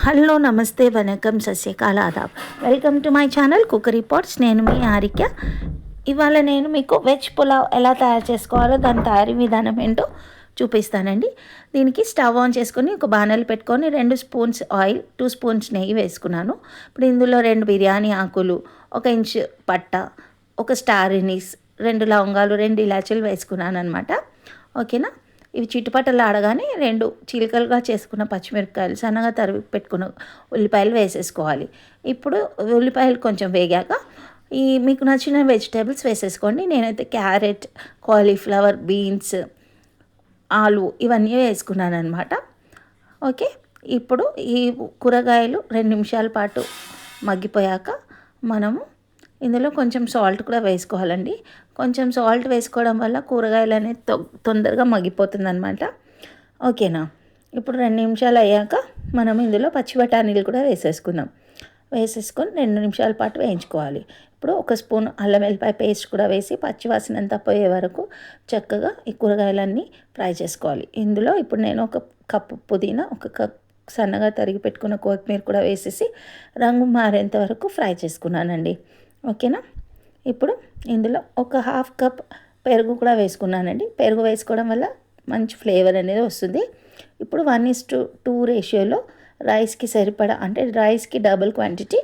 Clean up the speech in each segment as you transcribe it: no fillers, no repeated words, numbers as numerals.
Hello namaste vanakkam సస్యకాల adaab. Welcome to my channel cookery pots. నేను మీ ఆరిక్య. ఇవాళ నేను మీకు వెజ్ పులావ్ ఎలా తయారు చేసుకోవాలో దాని తయారీ విధానం ఏంటో చూపిస్తానండి. దీనికి స్టవ్ ఆన్ చేసుకొని ఒక బాణలు పెట్టుకొని 2 స్పూన్స్ ఆయిల్, 2 స్పూన్స్ నెయ్యి వేసుకున్నాను. ఇప్పుడు ఇందులో 2 బిర్యానీ ఆకులు, 1 ఇంచు పట్ట, 1 స్టార్ ఎనీస్, 2 లవంగాలు, 2 ఇలాచీలు వేసుకున్నాను అనమాట. ఓకేనా. ఇవి చిట్టుపట్టలు ఆడగానే 2 చీలికలుగా చేసుకున్న పచ్చిమిరపకాయలు, సన్నగా తరిగి పెట్టుకున్న ఉల్లిపాయలు వేసేసుకోవాలి. ఇప్పుడు ఉల్లిపాయలు కొంచెం వేగాక మీకు నచ్చిన వెజిటేబుల్స్ వేసేసుకోండి. నేనైతే క్యారెట్, కాలీఫ్లవర్, బీన్స్, ఆలు ఇవన్నీ వేసుకున్నాను అనమాట. ఓకే. ఇప్పుడు ఈ కూరగాయలు 2 నిమిషాల పాటు మగ్గిపోయాక మనము ఇందులో కొంచెం సాల్ట్ కూడా వేసుకోవాలండి. కొంచెం సాల్ట్ వేసుకోవడం వల్ల కూరగాయలు అనేది తొందరగా మగ్గిపోతుంది అనమాట. ఓకేనా. ఇప్పుడు 2 నిమిషాలు అయ్యాక మనం ఇందులో పచ్చి బఠానీలు కూడా వేసేసుకొని 2 నిమిషాల పాటు వేయించుకోవాలి. ఇప్పుడు 1 స్పూన్ అల్లం వెల్లిపాయ పేస్ట్ కూడా వేసి పచ్చివాసన అంతా పోయే వరకు చక్కగా ఈ కూరగాయలన్నీ ఫ్రై చేసుకోవాలి. ఇందులో ఇప్పుడు నేను 1 కప్పు పుదీనా, 1 కప్ సన్నగా తరిగి పెట్టుకున్న కొత్తిమీర కూడా వేసేసి రంగు మారేంత వరకు ఫ్రై చేసుకున్నానండి. ఓకేనా. ఇప్పుడు ఇందులో 1/2 కప్ పెరుగు కూడా వేసుకున్నానండి. పెరుగు వేసుకోవడం వల్ల మంచి ఫ్లేవర్ అనేది వస్తుంది. ఇప్పుడు 1:2 రేషియోలో రైస్కి సరిపడా, అంటే రైస్కి డబుల్ క్వాంటిటీ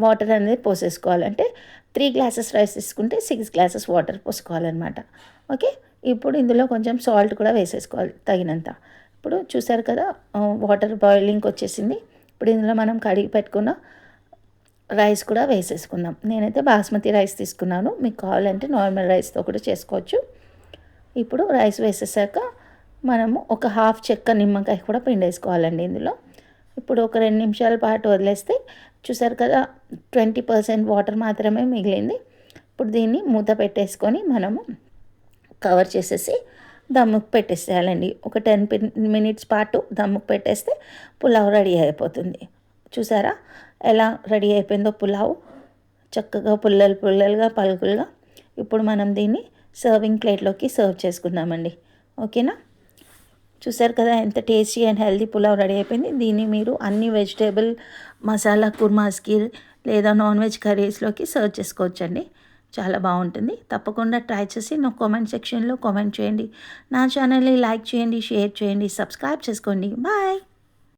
వాటర్ అనేది పోసేసుకోవాలి. అంటే 3 గ్లాసెస్ రైస్ తీసుకుంటే 6 గ్లాసెస్ వాటర్ పోసుకోవాలన్నమాట. ఓకే. ఇప్పుడు ఇందులో కొంచెం సాల్ట్ కూడా వేసేసుకోవాలి తగినంత. ఇప్పుడు చూసారు కదా, వాటర్ బాయిలింగ్కి వచ్చేసింది. ఇప్పుడు ఇందులో మనం కడిగి పెట్టుకున్న రైస్ కూడా వేసేసుకుందాం. నేనైతే బాస్మతి రైస్ తీసుకున్నాను. మీకు కావాలంటే నార్మల్ రైస్తో కూడా చేసుకోవచ్చు. ఇప్పుడు రైస్ వేసేసాక మనము 1/2 చెక్క నిమ్మకాయ కూడా పిండేసుకోవాలండి ఇందులో. ఇప్పుడు ఒక 2 నిమిషాల పాటు వదిలేస్తే చూసారు కదా, 20% వాటర్ మాత్రమే మిగిలింది. ఇప్పుడు దీన్ని మూత పెట్టేసుకొని మనము కవర్ చేసేసి దమ్ముకు పెట్టేసేయాలండి. ఒక 10 మినిట్స్ పాటు దమ్ముకు పెట్టేస్తే పులావ్ రెడీ అయిపోతుంది. చూసారా ఎలా రెడీ అయిపోయిందో పులావ్, చక్కగా పుల్లలుగా పలుకులుగా. ఇప్పుడు మనం దీన్ని సర్వింగ్ ప్లేట్లోకి సర్వ్ చేసుకుందామండి. ఓకేనా. చూసారు కదా ఎంత tasty and healthy pulao ready అయిపోయింది. దీన్ని మీరు అన్ని వెజిటేబుల్ మసాలా కుర్మాస్కి లేదా నాన్ వెజ్ కర్రీస్లోకి సర్వ్ చేసుకోవచ్చండి. చాలా బాగుంటుంది. తప్పకుండా ట్రై చేసి నా కామెంట్ సెక్షన్లో కామెంట్ చేయండి. నా ఛానల్ని లైక్ చేయండి, షేర్ చేయండి, సబ్స్క్రైబ్ చేసుకోండి. బాయ్.